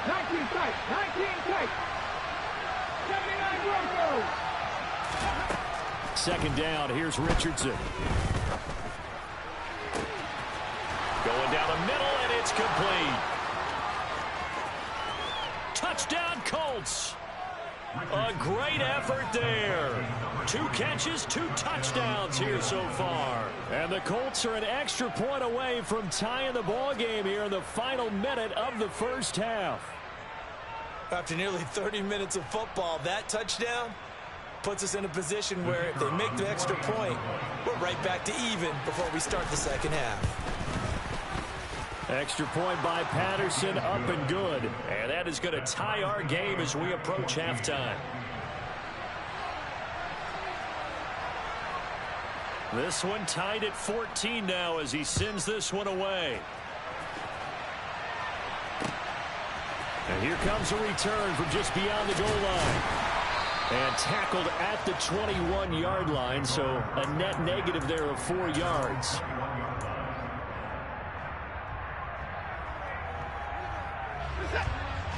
19 tight. 19 tight. 79 Broncos. Second down. Here's Richardson. Going down the middle, and it's complete. Touchdown, Colts. A great effort there. 2 catches, 2 touchdowns here so far. And the Colts are an extra point away from tying the ball game here in the final minute of the first half. After nearly 30 minutes of football, that touchdown puts us in a position where if they make the extra point, we're right back to even before we start the second half. Extra point by Patterson, up and good. And that is going to tie our game as we approach halftime. This one tied at 14 now as he sends this one away. And here comes a return from just beyond the goal line. And tackled at the 21-yard line, so a net negative there of 4 yards.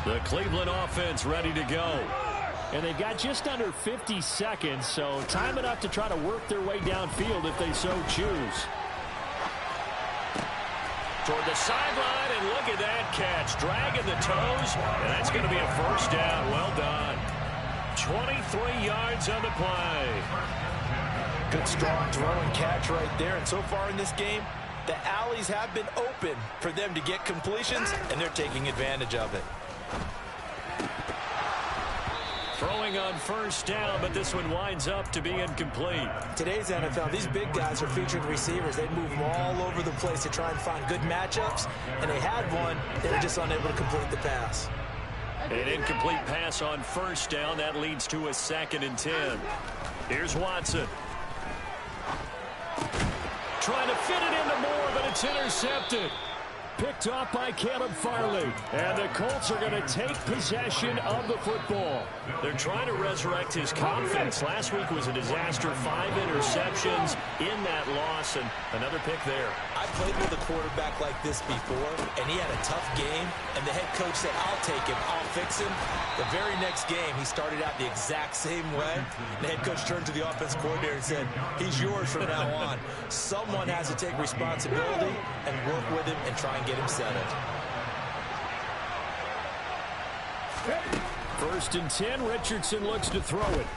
The Cleveland offense ready to go. And they've got just under 50 seconds, so time enough to try to work their way downfield if they so choose. Toward the sideline, and look at that catch. Dragging the toes, and that's going to be a first down. Well done. 23 yards on the play. Good, strong throw and catch right there. And so far in this game, the alleys have been open for them to get completions, and they're taking advantage of it. Throwing on first down, but this one winds up to be incomplete. Today's NFL, these big guys are featured receivers. They move them all over the place to try and find good matchups, and they had one. They were just unable to complete the pass. An incomplete pass on first down. That leads to a 2nd and 10. Here's Watson. Trying to fit it into Moore, but it's intercepted. Picked off by Caleb Farley. And the Colts are going to take possession of the football. They're trying to resurrect his confidence. Last week was a disaster. 5 interceptions in that loss, and another pick there. I played with a quarterback like this before, and he had a tough game, and the head coach said, I'll take him, I'll fix him. The very next game, he started out the exact same way. The head coach turned to the offense coordinator and said, he's yours from now on. Someone has to take responsibility and work with him and try and get him settled. 1st and 10, Richardson looks to throw it.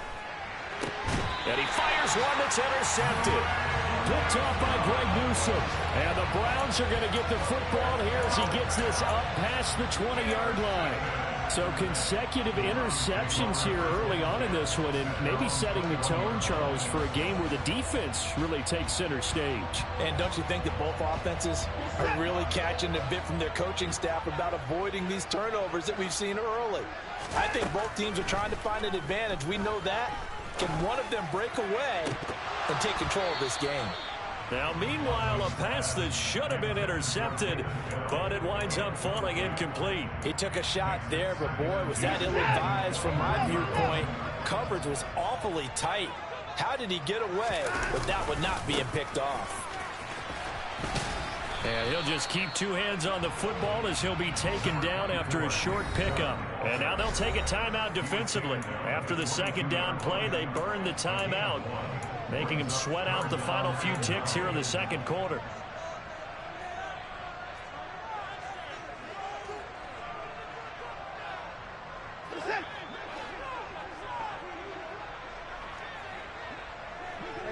And he fires one that's intercepted. Picked off by Greg Newsome. And the Browns are going to get the football here as he gets this up past the 20-yard line. So consecutive interceptions here early on in this one, and maybe setting the tone, Charles, for a game where the defense really takes center stage. And don't you think that both offenses are really catching a bit from their coaching staff about avoiding these turnovers that we've seen early? I think both teams are trying to find an advantage. We know that. Can one of them break away and take control of this game? Now, meanwhile, a pass that should have been intercepted, but it winds up falling incomplete. He took a shot there, but boy, was that ill-advised from my viewpoint. Coverage was awfully tight. How did he get away with that one not being picked off? And he'll just keep 2 hands on the football as he'll be taken down after a short pickup. And now they'll take a timeout defensively. After the 2nd down play, they burn the timeout, making him sweat out the final few ticks here in the 2nd quarter.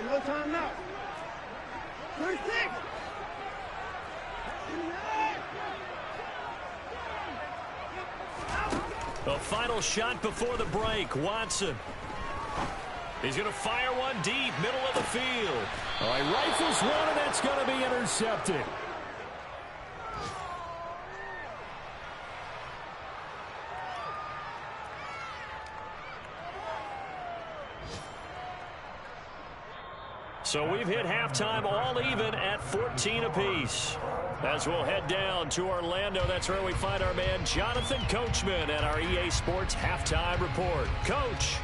No time now. 36. The final shot before the break, Watson. He's going to fire one deep, middle of the field. All right, rifles one, and that's going to be intercepted. So we've hit halftime all even at 14 apiece. As we'll head down to Orlando, that's where we find our man Jonathan Coachman at our EA Sports Halftime Report. Coach.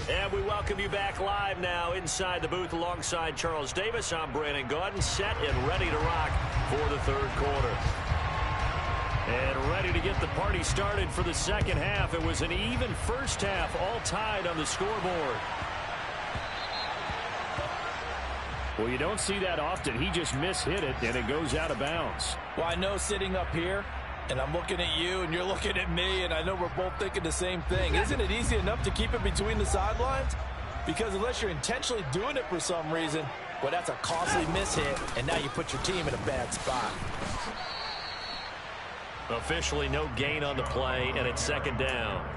And we welcome you back live now inside the booth alongside Charles Davis. I'm Brandon Gaudin, set and ready to rock for the third quarter. And ready to get the party started for the second half. It was an even first half, all tied on the scoreboard. Well, you don't see that often. He just mishit it, and it goes out of bounds. Well, I know sitting up here, and I'm looking at you, and you're looking at me, and I know we're both thinking the same thing. Isn't it easy enough to keep it between the sidelines? Because unless you're intentionally doing it for some reason, well, that's a costly mishit, and now you put your team in a bad spot. Officially no gain on the play, and it's second down.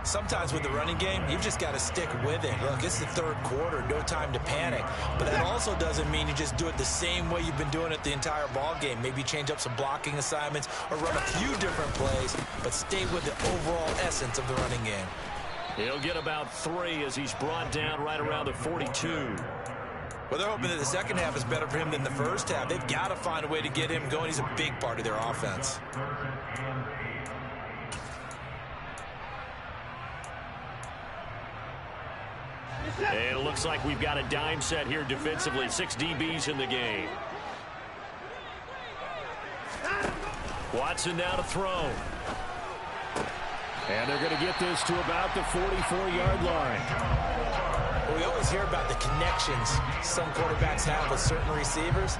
Sometimes with the running game, you've just got to stick with it. Look, it's the third quarter, no time to panic. But that also doesn't mean you just do it the same way you've been doing it the entire ball game. Maybe change up some blocking assignments or run a few different plays, but stay with the overall essence of the running game. He'll get about 3 as he's brought down right around the 42. Well, they're hoping that the second half is better for him than the first half. They've got to find a way to get him going. He's a big part of their offense. And it looks like we've got a dime set here defensively. 6 DBs in the game. Watson now to throw. And they're going to get this to about the 44-yard line. Well, we always hear about the connections some quarterbacks have with certain receivers.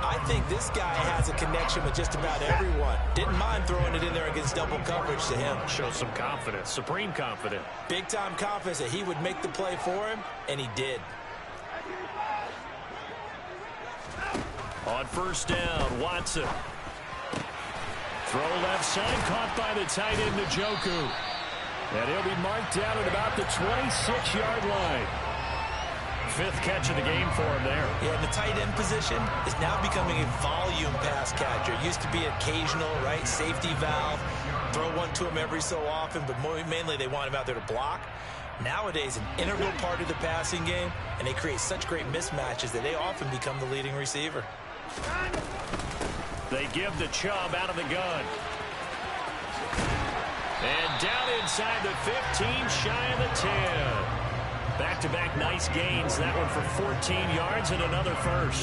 I think this guy has a connection with just about everyone. Didn't mind throwing it in there against double coverage to him. Shows some confidence, supreme confidence. Big-time confidence that he would make the play for him, and he did. On first down, Watson. Throw left side, caught by the tight end, Njoku. And he'll be marked down at about the 26-yard line. 5th catch of the game for him there. Yeah, and the tight end position is now becoming a volume pass catcher. It used to be occasional, right, safety valve. Throw one to him every so often, but mainly they want him out there to block. Nowadays, an integral part of the passing game, and they create such great mismatches that they often become the leading receiver. They give the Chubb out of the gun. And down inside the 15, shy of the 10. Back-to-back nice gains. That one for 14 yards and another first.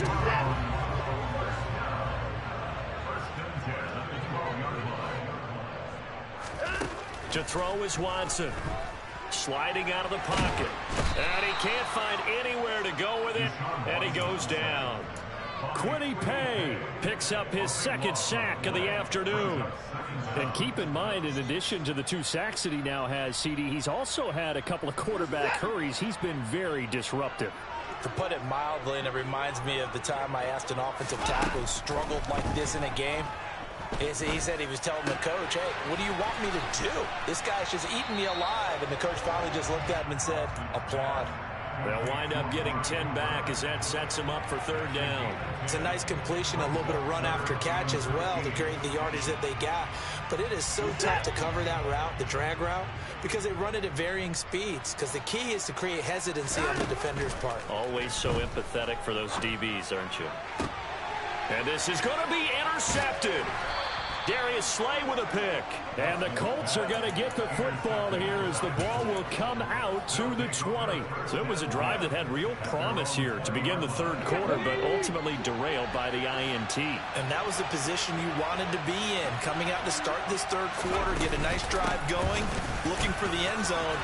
To throw is Watson. Sliding out of the pocket. And he can't find anywhere to go with it. And he goes down. Kwity Paye picks up his 2nd sack of the afternoon. And keep in mind, in addition to the 2 sacks that he now has, CD, he's also had a couple of quarterback hurries. He's been very disruptive. To put it mildly, and it reminds me of the time I asked an offensive tackle who struggled like this in a game. He said he was telling the coach, hey, what do you want me to do? This guy's just eating me alive. And the coach finally just looked at him and said, applaud. They'll wind up getting 10 back as that sets them up for 3rd down. It's a nice completion, a little bit of run after catch as well to create the yardage that they got. But it is so tough to cover that route, the drag route, because they run it at varying speeds. Because the key is to create hesitancy on the defender's part. Always so empathetic for those DBs, aren't you? And this is going to be intercepted. Darius Slay with a pick. And the Colts are going to get the football here as the ball will come out to the 20. So it was a drive that had real promise here to begin the third quarter, but ultimately derailed by the INT. And that was the position you wanted to be in. Coming out to start this third quarter, get a nice drive going, looking for the end zone.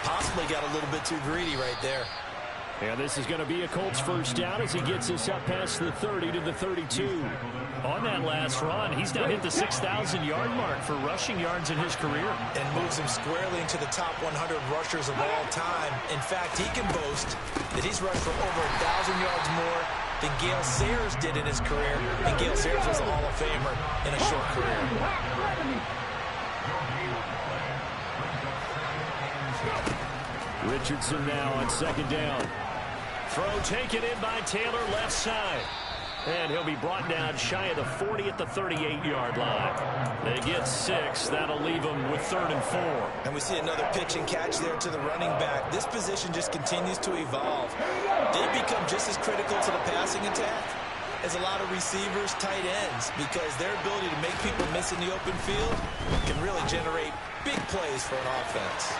Possibly got a little bit too greedy right there. And this is going to be a Colts first down as he gets us up past the 30 to the 32. On that last run, he's now hit the 6,000-yard mark for rushing yards in his career. And moves him squarely into the top 100 rushers of all time. In fact, he can boast that he's rushed for over 1,000 yards more than Gale Sayers did in his career. And Gale Sayers was a Hall of Famer in a short career. Richardson now on 2nd down. Throw taken in by Taylor, left side. And he'll be brought down shy of the 40 at the 38-yard line. They get 6. That'll leave them with 3rd and 4. And we see another pitch and catch there to the running back. This position just continues to evolve. They become just as critical to the passing attack as a lot of receivers, tight ends, because their ability to make people miss in the open field can really generate big plays for an offense.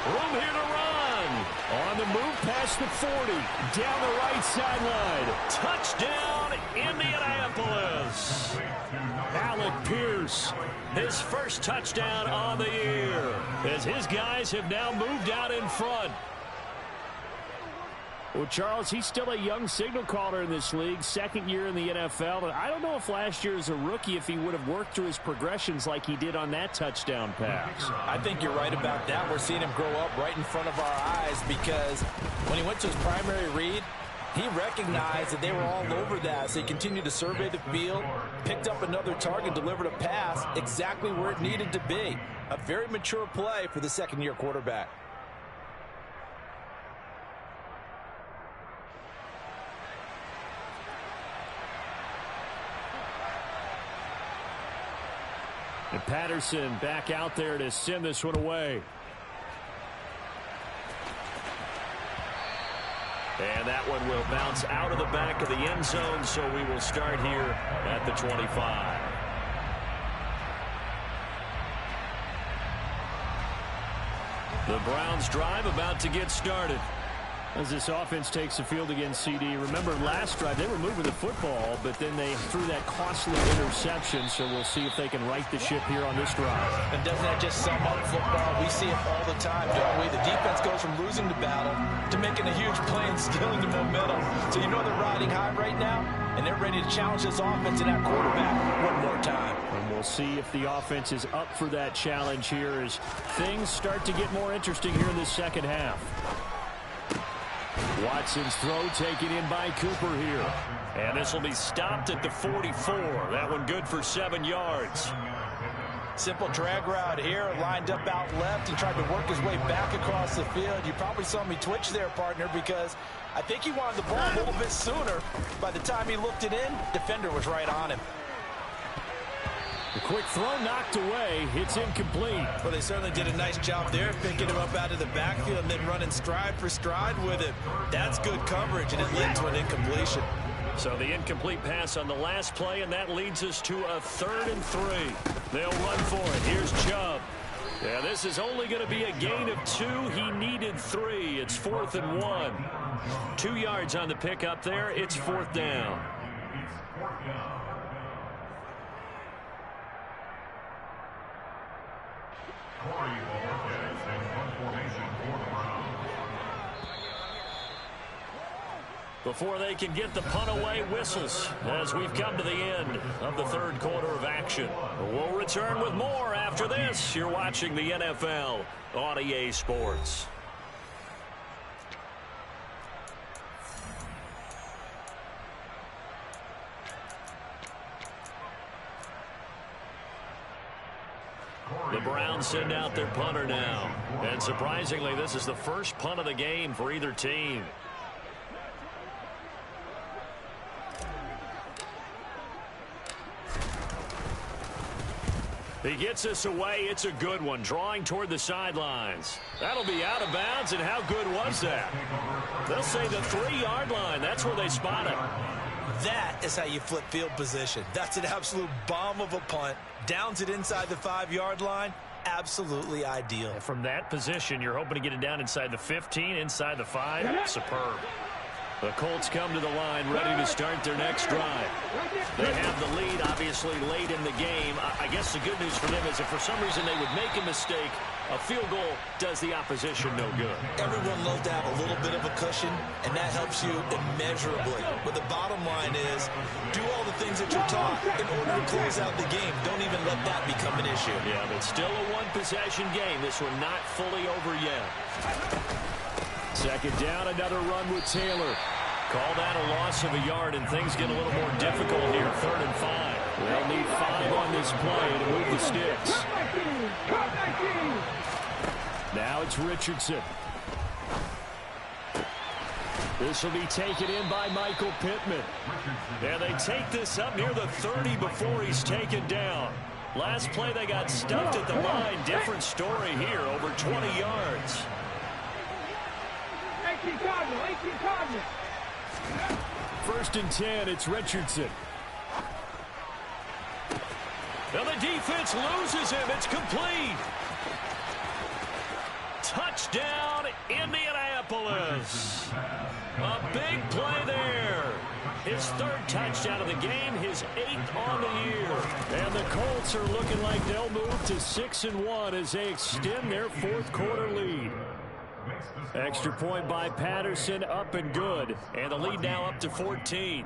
Room here to run. On the move past the 40, down the right sideline. Touchdown, Indianapolis. Alec Pierce, his first touchdown on the year, as his guys have now moved out in front. Well, Charles, he's still a young signal caller in this league, second year in the NFL. And I don't know if last year as a rookie, if he would have worked through his progressions like he did on that touchdown pass. I think you're right about that. We're seeing him grow up right in front of our eyes, because when he went to his primary read, he recognized that they were all over that. So he continued to survey the field, picked up another target, delivered a pass exactly where it needed to be. A very mature play for the second-year quarterback. And Patterson back out there to send this one away. And that one will bounce out of the back of the end zone, so we will start here at the 25. The Browns drive about to get started. As this offense takes the field against CD. Remember, last drive, they were moving the football, but then they threw that costly interception, so we'll see if they can right the ship here on this drive. And doesn't that just sum up football? We see it all the time, don't we? The defense goes from losing the battle to making a huge play and stealing the momentum. So you know they're riding high right now, and they're ready to challenge this offense and that quarterback one more time. And we'll see if the offense is up for that challenge here as things start to get more interesting here in the second half. Watson's throw taken in by Cooper here. And this will be stopped at the 44. That one good for 7 yards. Simple drag route here, lined up out left and tried to work his way back across the field. You probably saw me twitch there, partner, because I think he wanted the ball a little bit sooner. By the time he looked it in, defender was right on him. The quick throw knocked away. It's incomplete. Well, they certainly did a nice job there, picking him up out of the backfield and then running stride for stride with it. That's good coverage, and it led to an incompletion. So the incomplete pass on the last play, and that leads us to a 3rd and 3. They'll run for it. Here's Chubb. Yeah, this is only going to be a gain of 2. He needed 3. It's 4th and 1. 2 yards on the pickup there. It's 4th down. Before they can get the punt away, whistles as we've come to the end of the 3rd quarter of action. We'll return with more after this. You're watching the NFL on EA Sports. The Browns send out their punter now. And surprisingly, this is the first punt of the game for either team. He gets us away. It's a good one, drawing toward the sidelines. That'll be out of bounds, and how good was that? They'll say the 3-yard line. That's where they spot it. That is how you flip field position. That's an absolute bomb of a punt. Downs it inside the 5-yard line. Absolutely ideal. From that position, you're hoping to get it down inside the 15, inside the 5. Superb. The Colts come to the line, ready to start their next drive. They have the lead, obviously, late in the game. I guess the good news for them is if for some reason they would make a mistake, a field goal does the opposition no good. Everyone loves to have a little bit of a cushion, and that helps you immeasurably. But the bottom line is, do all the things that you're taught in order to close out the game. Don't even let that become an issue. Yeah, but still a one-possession game. This one not fully over yet. Second down, another run with Taylor. Call that a loss of a yard, and things get a little more difficult here. 3rd and 5. They'll need 5 on this play to move the sticks. Now it's Richardson. This will be taken in by Michael Pittman. And they take this up near the 30 before he's taken down. Last play they got stuffed at the line. Different story here, over 20 yards. 18 Cardinal. 1st and 10, it's Richardson. Now the defense loses him. It's complete. Touchdown, Indianapolis. Indianapolis. A big play there. His third touchdown of the game, his 8th on the year. And the Colts are looking like they'll move to 6-1 as they extend their fourth quarter lead. Extra point by Patterson, up and good. And the lead now up to 14.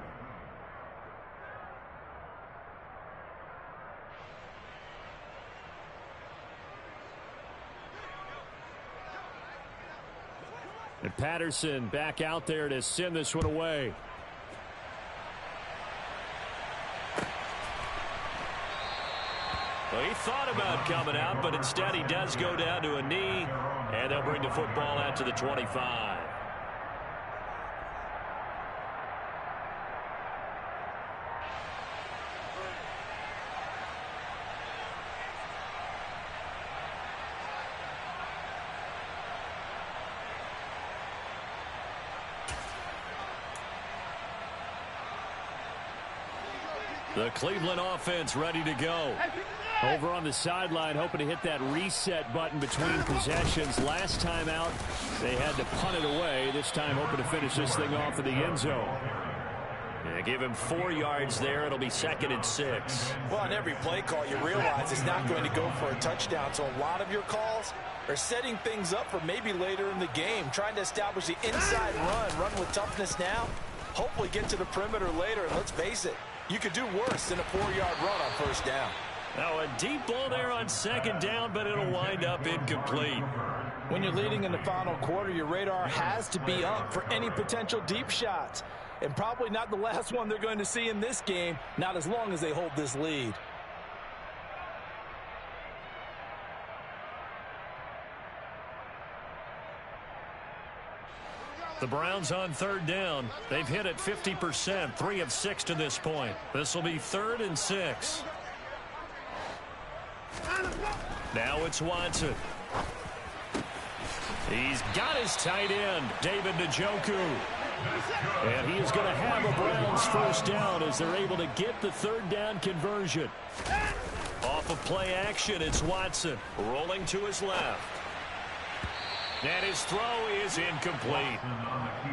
And Patterson back out there to send this one away. Well, he thought about coming out, but instead he does go down to a knee, and they'll bring the football out to the 25. The Cleveland offense ready to go. Over on the sideline, hoping to hit that reset button between possessions. Last time out, they had to punt it away. This time, hoping to finish this thing off in the end zone. Yeah, give him 4 yards there. It'll be 2nd and 6. Well, on every play call, you realize it's not going to go for a touchdown. So a lot of your calls are setting things up for maybe later in the game, trying to establish the inside run with toughness now. Hopefully get to the perimeter later. And let's face it, you could do worse than a 4-yard run on first down. Now a deep ball there on 2nd down, but it'll wind up incomplete. When you're leading in the final quarter, your radar has to be up for any potential deep shots. And probably not the last one they're going to see in this game, not as long as they hold this lead. The Browns on 3rd down. They've hit it 50%, 3 of 6 to this point. This will be 3rd and 6. Now it's Watson. He's got his tight end, David Njoku. And he is going to have a Browns first down as they're able to get the 3rd down conversion. Off of play action, it's Watson rolling to his left. And his throw is incomplete.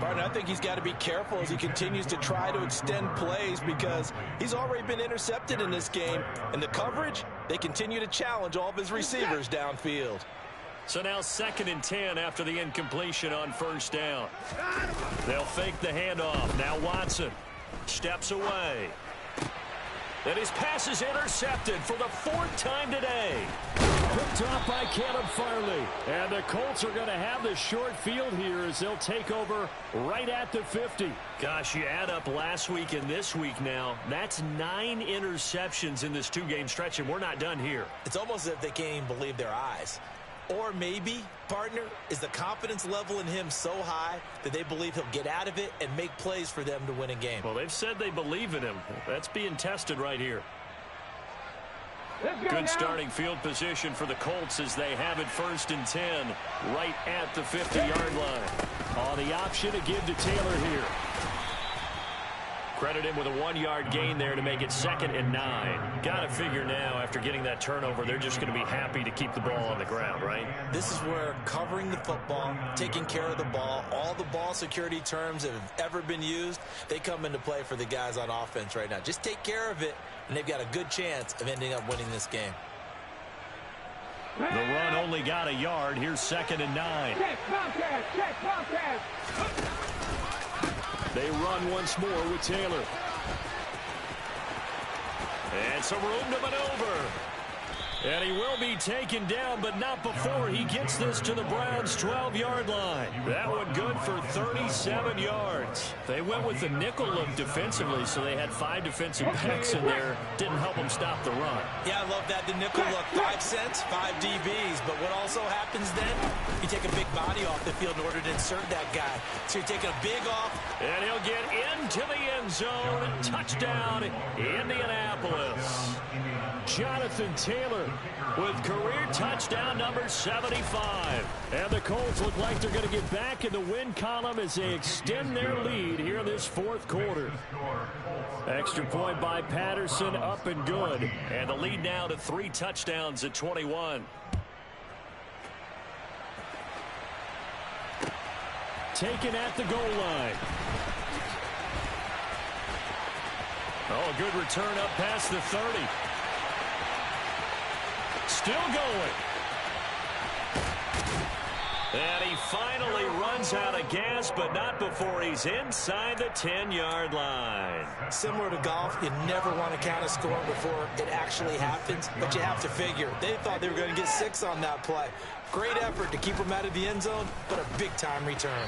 Partner, I think he's got to be careful as he continues to try to extend plays because he's already been intercepted in this game. And the coverage, they continue to challenge all of his receivers downfield. So now 2nd and 10 after the incompletion on first down. They'll fake the handoff. Now Watson steps away. And his pass is intercepted for the 4th time today. Picked off by Caleb Farley. And the Colts are going to have the short field here as they'll take over right at the 50. Gosh, you add up last week and this week now. That's 9 interceptions in this 2-game stretch, and we're not done here. It's almost as if they can't even believe their eyes. Or maybe, partner, is the confidence level in him so high that they believe he'll get out of it and make plays for them to win a game. Well, they've said they believe in him. That's being tested right here. Good starting field position for the Colts as they have it 1st and 10 right at the 50-yard line. On the option to give to Taylor here. Credit him with a 1-yard gain there to make it 2nd and 9. Got to figure now after getting that turnover, they're just going to be happy to keep the ball on the ground, right? This is where covering the football, taking care of the ball, all the ball security terms that have ever been used, they come into play for the guys on offense right now. Just take care of it, and they've got a good chance of ending up winning this game. The run only got a yard. Here's 2nd and 9. Check, Bobcat, check, Bobcat. They run once more with Taylor. And some room to maneuver. And he will be taken down, but not before he gets this to the Browns' 12-yard line. That one good for 37 yards. They went with the nickel look defensively, so they had 5 defensive backs in there. Didn't help them stop the run. Yeah, I love that. The nickel look, 5 cents, 5 DBs. But what also happens then, you take a big body off the field in order to insert that guy. So you're taking a big off. And he'll get into the end zone. Touchdown, Indianapolis. Jonathan Taylor with career touchdown number 75. And the Colts look like they're going to get back in the win column as they extend their lead here in this 4th quarter. Extra point by Patterson, up and good. And the lead now to 3 touchdowns at 21. taken at the goal line. Oh, good return up past the 30. Still going. And he finally runs out of gas, but not before he's inside the 10-yard line. Similar to golf, you never want to count a score before it actually happens, but you have to figure. They thought they were going to get 6 on that play. Great effort to keep them out of the end zone, but a big-time return.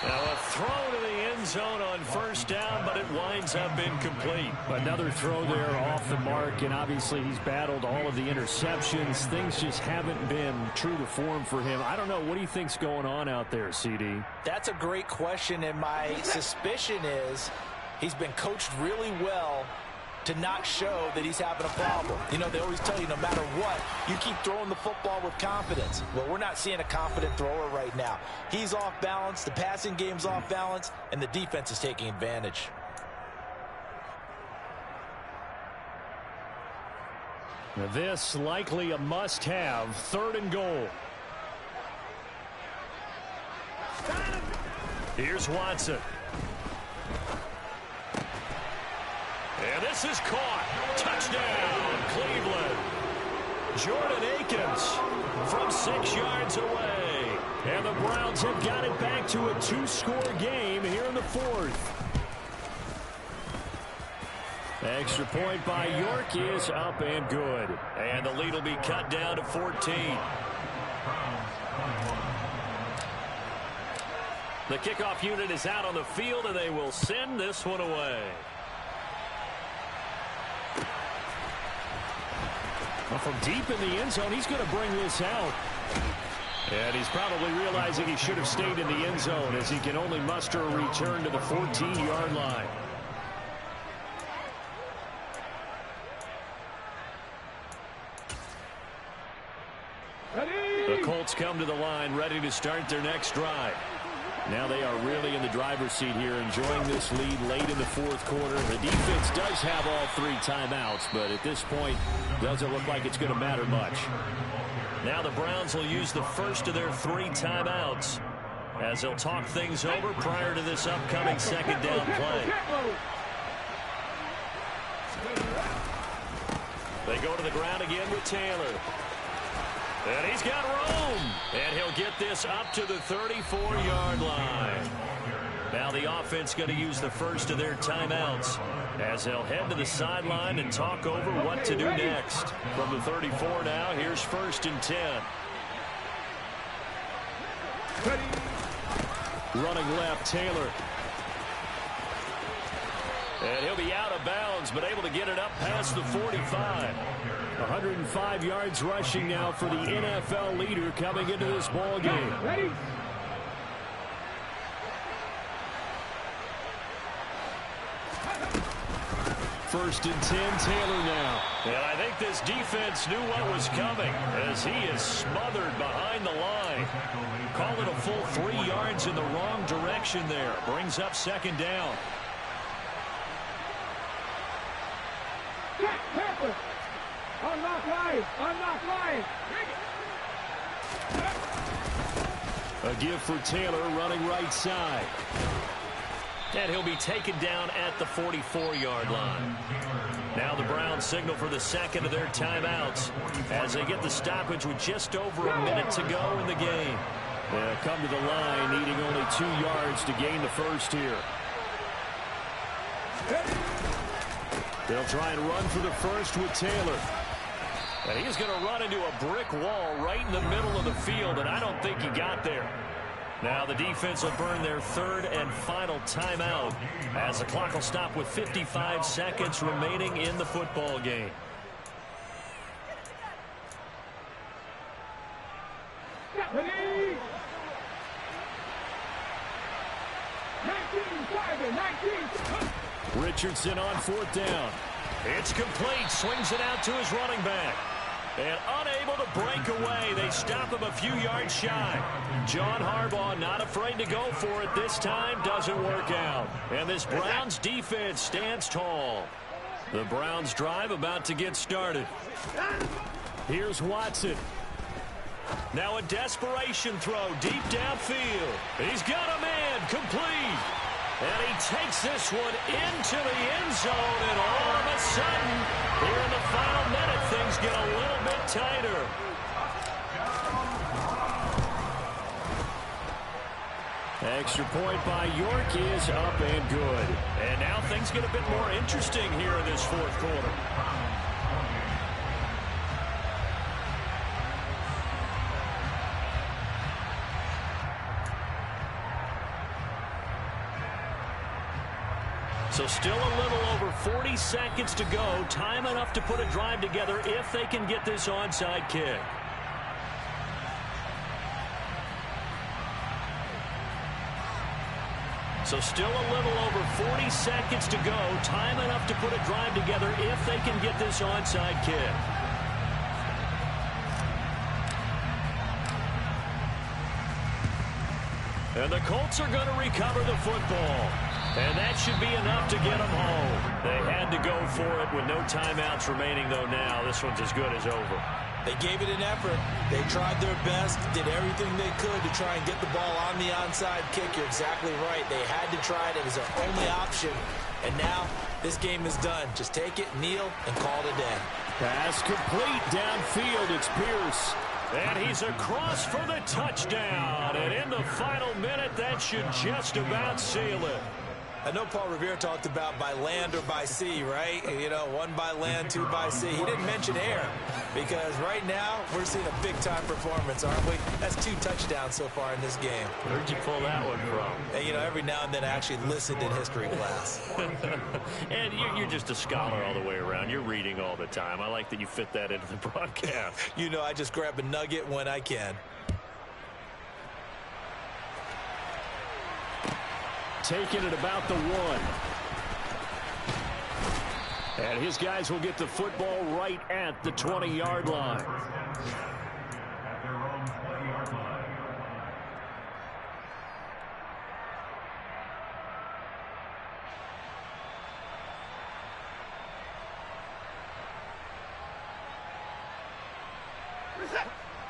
Now a throw to the end zone on first down, but it winds up incomplete. Another throw there off the mark, and obviously he's battled all of the interceptions. Things just haven't been true to form for him. I don't know. What do you think's going on out there, CD? That's a great question, and my suspicion is he's been coached really well to not show that he's having a problem. You know, they always tell you no matter what, you keep throwing the football with confidence. Well, we're not seeing a confident thrower right now. He's off balance, the passing game's off balance, and the defense is taking advantage. Now this likely a must-have, 3rd and goal. Here's Watson. And this is caught. Touchdown, Cleveland. Jordan Akins from 6 yards away. And the Browns have got it back to a 2-score game here in the 4th. Extra point by York is up and good. And the lead will be cut down to 14. The kickoff unit is out on the field, and they will send this one away. Well, from deep in the end zone, he's going to bring this out. And he's probably realizing he should have stayed in the end zone as he can only muster a return to the 14-yard line. The Colts come to the line ready to start their next drive. Now they are really in the driver's seat here, enjoying this lead late in the 4th quarter. The defense does have all 3 timeouts, but at this point, doesn't look like it's going to matter much. Now the Browns will use the first of their 3 timeouts as they'll talk things over prior to this upcoming 2nd down play. They go to the ground again with Taylor. And he's got room. And he'll get this up to the 34-yard line. Now the offense going to use the first of their timeouts as they'll head to the sideline and talk over what to do next. From the 34 now, here's 1st and 10. Running left, Taylor. And he'll be out of bounds, but able to get it up past the 45. 105 yards rushing now for the NFL leader coming into this ball game. Ready? First and 10, Taylor now. And I think this defense knew what was coming as he is smothered behind the line. Call it a full 3 yards in the wrong direction there. Brings up 2nd down. Check, Pepper. Unlock line. Unlock line. A give for Taylor running right side. And he'll be taken down at the 44-yard line. Now the Browns signal for the 2nd of their timeouts as they get the stoppage with just over a minute to go in the game. They'll come to the line needing only 2 yards to gain the first here. They'll try and run for the first with Taylor. And he's going to run into a brick wall right in the middle of the field, and I don't think he got there. Now the defense will burn their 3rd and final timeout as the clock will stop with 55 seconds remaining in the football game. Ready? 19. Richardson on 4th down. It's complete. Swings it out to his running back. And unable to break away. They stop him a few yards shy. John Harbaugh not afraid to go for it this time. Doesn't work out. And this Browns defense stands tall. The Browns drive about to get started. Here's Watson. Now a desperation throw deep downfield. He's got a man, complete. And he takes this one into the end zone, and all of a sudden, here in the final minute, things get a little bit tighter. Extra point by York is up and good. And now things get a bit more interesting here in this fourth quarter. So still a little over 40 seconds to go. Time enough to put a drive together if they can get this onside kick. So still a little over 40 seconds to go. Time enough to put a drive together if they can get this onside kick. And the Colts are going to recover the football. And that should be enough to get them home. They had to go for it with no timeouts remaining, though now. This one's as good as over. They gave it an effort. They tried their best, did everything they could to try and get the ball on the onside kick. You're exactly right. They had to try it. It was their only option. And now this game is done. Just take it, kneel, and call it a day. Pass complete downfield. It's Pierce. And he's across for the touchdown. And in the final minute, that should just about seal it. I know Paul Revere talked about by land or by sea, right? You know, one by land, two by sea. He didn't mention air because right now we're seeing a big-time performance, aren't we? That's 2 touchdowns so far in this game. Where'd you pull that one from? And, you know, every now and then I actually listened in history class. And you're just a scholar all the way around. You're reading all the time. I like that you fit that into the broadcast. You know, I just grab a nugget when I can. Taking it about the 1. And his guys will get the football right at the 20-yard line. At their own 20-yard line.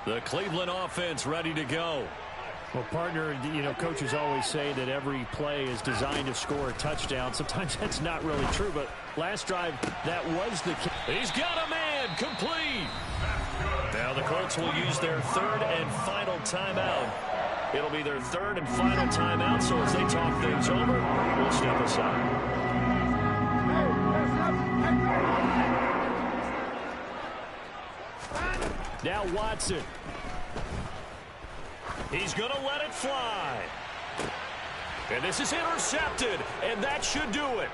The Cleveland offense ready to go. Well, partner, you know, coaches always say that every play is designed to score a touchdown. Sometimes that's not really true, but last drive, that was the case. He's got a man, complete. Now the Colts will use their 3rd and final timeout. It'll be their 3rd and final timeout, so as they talk things over, we'll step aside. Now Watson. He's going to let it fly. And this is intercepted, and that should do it.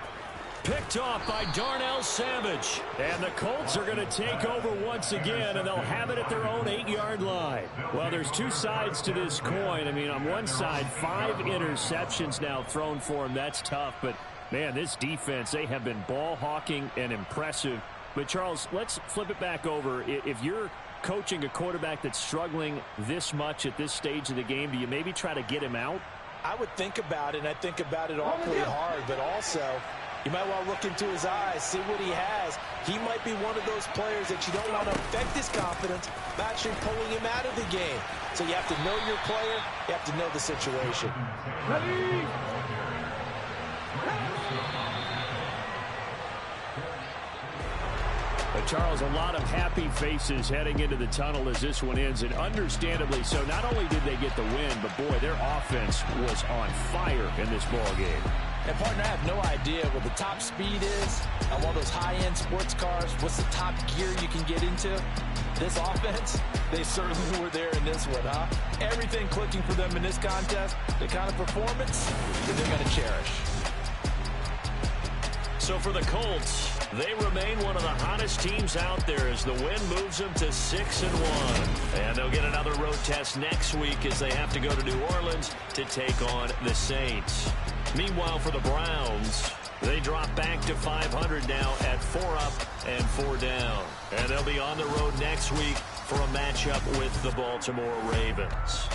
Picked off by Darnell Savage. And the Colts are going to take over once again, and they'll have it at their own 8-yard line. Well, there's 2 sides to this coin. I mean, on one side, 5 interceptions now thrown for him. That's tough. But, man, this defense, they have been ball hawking and impressive. But, Charles, let's flip it back over. If you're coaching a quarterback that's struggling this much at this stage of the game, do you maybe try to get him out? I would think about it, and I think about it awfully hard, but also you might want to look into his eyes, see what he has. He might be one of those players that you don't want to affect his confidence by actually pulling him out of the game. So you have to know your player, you have to know the situation. Ready? But Charles, a lot of happy faces heading into the tunnel as this one ends, and understandably so. Not only did they get the win, but boy, their offense was on fire in this ball game. And partner, I have no idea what the top speed is on one of those high-end sports cars. What's the top gear you can get into? This offense, they certainly were there in this one, huh? Everything clicking for them in this contest, the kind of performance that they're going to cherish. So for the Colts, they remain one of the hottest teams out there as the win moves them to 6-1. And they'll get another road test next week as they have to go to New Orleans to take on the Saints. Meanwhile, for the Browns, they drop back to 500 now at 4 up and 4 down. And they'll be on the road next week for a matchup with the Baltimore Ravens.